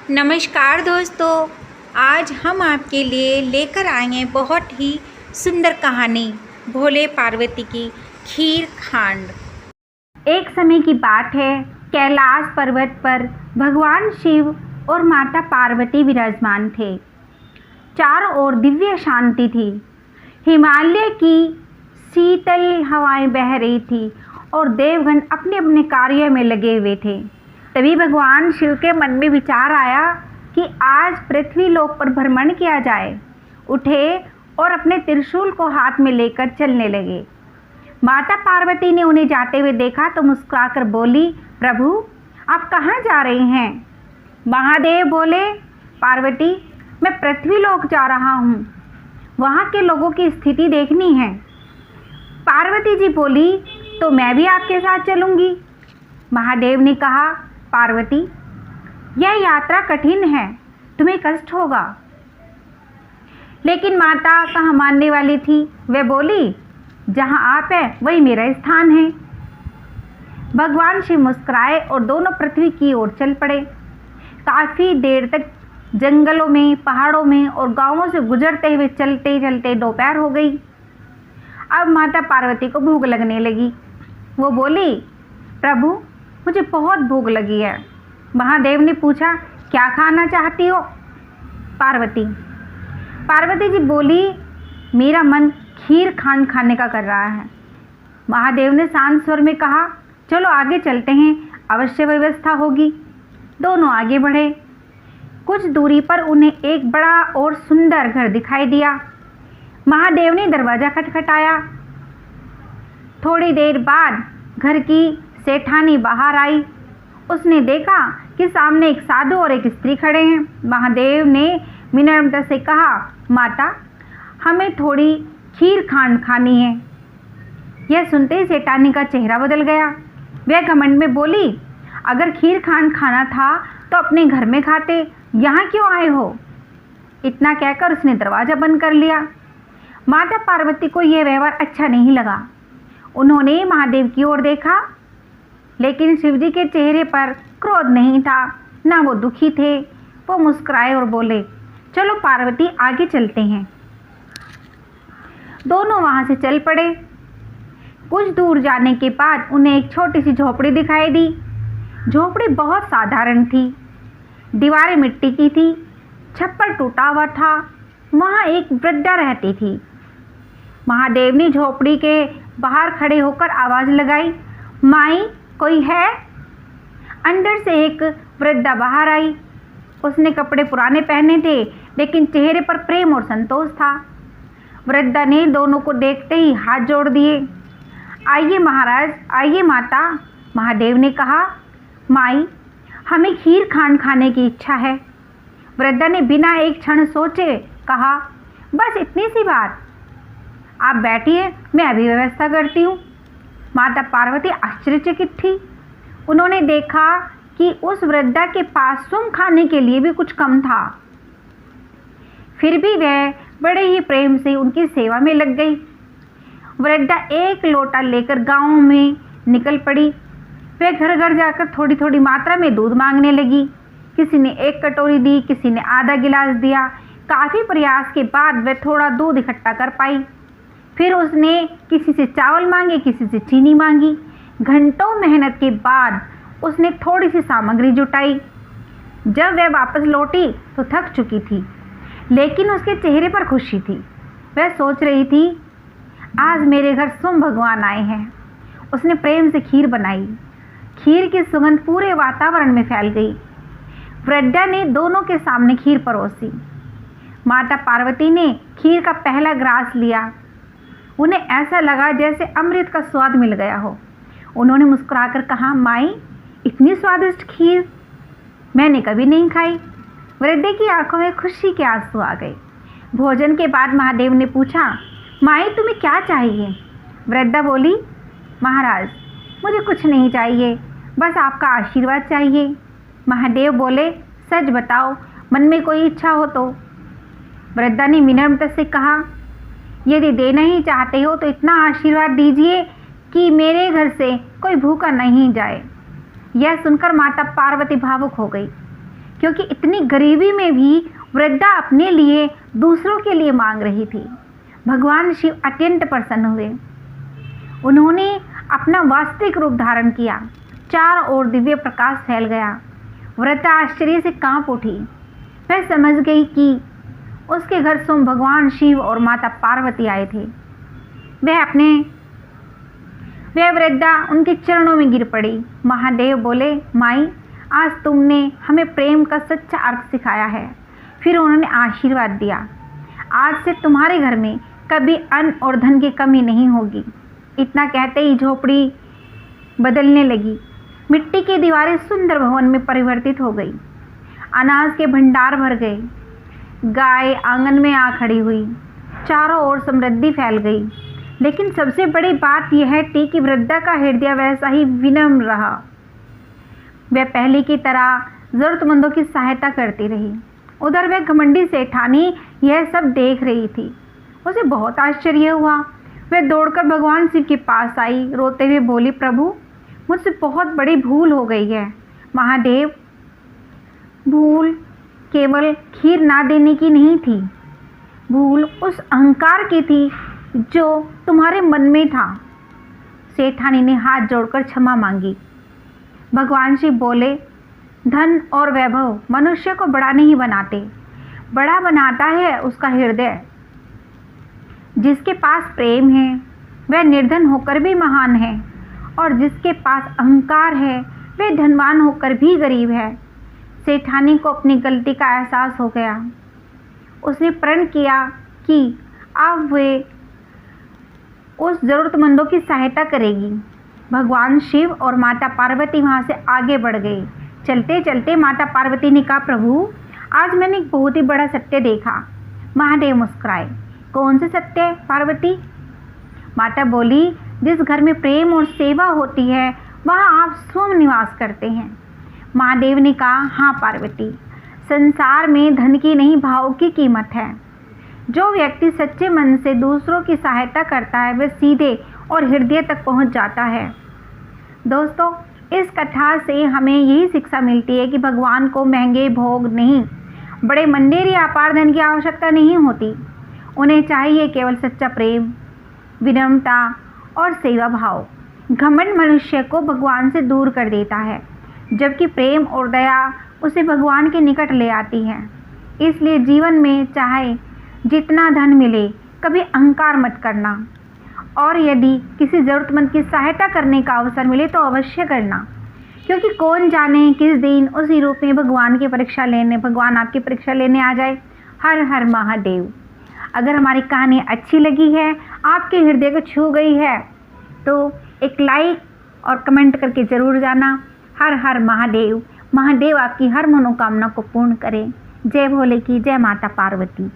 नमस्कार दोस्तों, आज हम आपके लिए लेकर आए हैं बहुत ही सुंदर कहानी भोले पार्वती की खीर खांड। एक समय की बात है, कैलाश पर्वत पर भगवान शिव और माता पार्वती विराजमान थे। चारों ओर दिव्य शांति थी। हिमालय की शीतल हवाएं बह रही थी और देवगण अपने अपने कार्य में लगे हुए थे। तभी भगवान शिव के मन में विचार आया कि आज पृथ्वी लोक पर भ्रमण किया जाए। उठे और अपने त्रिशूल को हाथ में लेकर चलने लगे। माता पार्वती ने उन्हें जाते हुए देखा तो मुस्कुराकर बोली, प्रभु आप कहाँ जा रहे हैं? महादेव बोले, पार्वती मैं पृथ्वी लोक जा रहा हूँ, वहाँ के लोगों की स्थिति देखनी है। पार्वती जी बोली, तो मैं भी आपके साथ चलूँगी। महादेव ने कहा, पार्वती यह यात्रा कठिन है, तुम्हें कष्ट होगा। लेकिन माता कहाँ मानने वाली थी। वह बोली, जहाँ आप हैं वही मेरा स्थान है। भगवान शिव मुस्कुराए और दोनों पृथ्वी की ओर चल पड़े। काफ़ी देर तक जंगलों में, पहाड़ों में और गांवों से गुजरते हुए चलते चलते दोपहर हो गई। अब माता पार्वती को भूख लगने लगी। वो बोली, प्रभु मुझे बहुत भूख लगी है। महादेव ने पूछा, क्या खाना चाहती हो? पार्वती जी बोली, मेरा मन खीर खांड खाने का कर रहा है। महादेव ने शांत स्वर में कहा, चलो आगे चलते हैं, अवश्य व्यवस्था होगी। दोनों आगे बढ़े। कुछ दूरी पर उन्हें एक बड़ा और सुंदर घर दिखाई दिया। महादेव ने दरवाज़ा खटखटाया। थोड़ी देर बाद घर की सेठानी बाहर आई। उसने देखा कि सामने एक साधु और एक स्त्री खड़े हैं। महादेव ने विनम्रता से कहा, माता हमें थोड़ी खीर खांड खानी है। यह सुनते ही सेठानी का चेहरा बदल गया। वह घमंड में बोली, अगर खीर खांड खाना था तो अपने घर में खाते, यहाँ क्यों आए हो? इतना कहकर उसने दरवाज़ा बंद कर लिया। माता पार्वती को यह व्यवहार अच्छा नहीं लगा। उन्होंने महादेव की ओर देखा, लेकिन शिवजी के चेहरे पर क्रोध नहीं था, ना वो दुखी थे। वो मुस्कुराए और बोले, चलो पार्वती आगे चलते हैं। दोनों वहाँ से चल पड़े। कुछ दूर जाने के बाद उन्हें एक छोटी सी झोपड़ी दिखाई दी। झोपड़ी बहुत साधारण थी। दीवारें मिट्टी की थी, छप्पर टूटा हुआ था। वहाँ एक वृद्धा रहती थी। महादेव ने झोपड़ी के बाहर खड़े होकर आवाज़ लगाई, माई कोई है? अंदर से एक वृद्धा बाहर आई। उसने कपड़े पुराने पहने थे, लेकिन चेहरे पर प्रेम और संतोष था। वृद्धा ने दोनों को देखते ही हाथ जोड़ दिए। आइए महाराज, आइए माता। महादेव ने कहा, माई हमें खीर खांड खाने की इच्छा है। वृद्धा ने बिना एक क्षण सोचे कहा, बस इतनी सी बात, आप बैठिए, मैं अभी व्यवस्था करती हूँ। माता पार्वती आश्चर्यचकित थी। उन्होंने देखा कि उस वृद्धा के पास सुम खाने के लिए भी कुछ कम था। फिर भी वह बड़े ही प्रेम से उनकी सेवा में लग गई। वृद्धा एक लोटा लेकर गांव में निकल पड़ी। वह घर घर जाकर थोड़ी थोड़ी मात्रा में दूध मांगने लगी। किसी ने एक कटोरी दी, किसी ने आधा गिलास दिया। काफ़ी प्रयास के बाद वह थोड़ा दूध इकट्ठा कर पाई। फिर उसने किसी से चावल मांगे, किसी से चीनी मांगी। घंटों मेहनत के बाद उसने थोड़ी सी सामग्री जुटाई। जब वह वापस लौटी तो थक चुकी थी, लेकिन उसके चेहरे पर खुशी थी। वह सोच रही थी, आज मेरे घर सोम भगवान आए हैं। उसने प्रेम से खीर बनाई। खीर की सुगंध पूरे वातावरण में फैल गई। वृद्धा ने दोनों के सामने खीर परोसी। माता पार्वती ने खीर का पहला ग्रास लिया। उन्हें ऐसा लगा जैसे अमृत का स्वाद मिल गया हो। उन्होंने मुस्कुराकर कहा, माई इतनी स्वादिष्ट खीर मैंने कभी नहीं खाई। वृद्धे की आंखों में खुशी के आंसू आ गए। भोजन के बाद महादेव ने पूछा, माई तुम्हें क्या चाहिए? वृद्धा बोली, महाराज मुझे कुछ नहीं चाहिए, बस आपका आशीर्वाद चाहिए। महादेव बोले, सच बताओ, मन में कोई इच्छा हो तो? वृद्धा ने विनम्रता से कहा, यदि देना ही चाहते हो तो इतना आशीर्वाद दीजिए कि मेरे घर से कोई भूखा नहीं जाए। यह सुनकर माता पार्वती भावुक हो गई। क्योंकि इतनी गरीबी में भी वृद्धा अपने लिए दूसरों के लिए मांग रही थी। भगवान शिव अत्यंत प्रसन्न हुए। उन्होंने अपना वास्तविक रूप धारण किया। चारों ओर दिव्य प्रकाश फैल गया। वृद्धा आश्चर्य से कांप उठी। वह समझ गई कि उसके घर स्वयं भगवान शिव और माता पार्वती आए थे। वह वृद्धा उनके चरणों में गिर पड़ी। महादेव बोले, माई, आज तुमने हमें प्रेम का सच्चा अर्थ सिखाया है। फिर उन्होंने आशीर्वाद दिया, आज से तुम्हारे घर में कभी अन्न और धन की कमी नहीं होगी। इतना कहते ही झोपड़ी बदलने लगी। मिट्टी की दीवारें सुंदर भवन में परिवर्तित हो गई। अनाज के भंडार भर गए। गाय आंगन में आ खड़ी हुई। चारों ओर समृद्धि फैल गई। लेकिन सबसे बड़ी बात यह थी कि वृद्धा का हृदय वैसा ही विनम्र रहा। वह पहले की तरह जरूरतमंदों की सहायता करती रही। उधर वह घमंडी सेठानी यह सब देख रही थी। उसे बहुत आश्चर्य हुआ। वह दौड़कर भगवान शिव के पास आई। रोते हुए बोली, प्रभु, मुझसे बहुत बड़ी भूल हो गई है। महादेव, भूल केवल खीर ना देने की नहीं थी, भूल उस अहंकार की थी जो तुम्हारे मन में था। सेठानी ने हाथ जोड़कर क्षमा मांगी। भगवान शिव बोले, धन और वैभव मनुष्य को बड़ा नहीं बनाते, बड़ा बनाता है उसका हृदय। जिसके पास प्रेम है वह निर्धन होकर भी महान है, और जिसके पास अहंकार है वह धनवान होकर भी गरीब है। सेठानी को अपनी गलती का एहसास हो गया। उसने प्रण किया कि अब वे उस ज़रूरतमंदों की सहायता करेगी। भगवान शिव और माता पार्वती वहाँ से आगे बढ़ गए। चलते चलते माता पार्वती ने कहा, प्रभु, आज मैंने एक बहुत ही बड़ा सत्य देखा। महादेव मुस्कुराए। कौन से सत्य पार्वती? माता बोली, जिस घर में प्रेम और सेवा होती है वहाँ आप स्वयं निवास करते हैं। महादेव ने कहा, हाँ पार्वती, संसार में धन की नहीं भाव की कीमत है। जो व्यक्ति सच्चे मन से दूसरों की सहायता करता है वह सीधे और हृदय तक पहुंच जाता है। दोस्तों, इस कथा से हमें यही शिक्षा मिलती है कि भगवान को महंगे भोग नहीं, बड़े मंदिर या अपार धन की आवश्यकता नहीं होती। उन्हें चाहिए केवल सच्चा प्रेम, विनम्रता और सेवा भाव। घमंड मनुष्य को भगवान से दूर कर देता है, जबकि प्रेम और दया उसे भगवान के निकट ले आती है। इसलिए जीवन में चाहे जितना धन मिले, कभी अहंकार मत करना, और यदि किसी ज़रूरतमंद की सहायता करने का अवसर मिले तो अवश्य करना, क्योंकि कौन जाने किस दिन उसी रूप में भगवान आपकी परीक्षा लेने आ जाए। हर हर महादेव। अगर हमारी कहानी अच्छी लगी है, आपके हृदय को छू गई है, तो एक लाइक और कमेंट करके ज़रूर जाना। हर हर महादेव। महादेव आपकी हर मनोकामना को पूर्ण करें। जय भोले की जय माता पार्वती।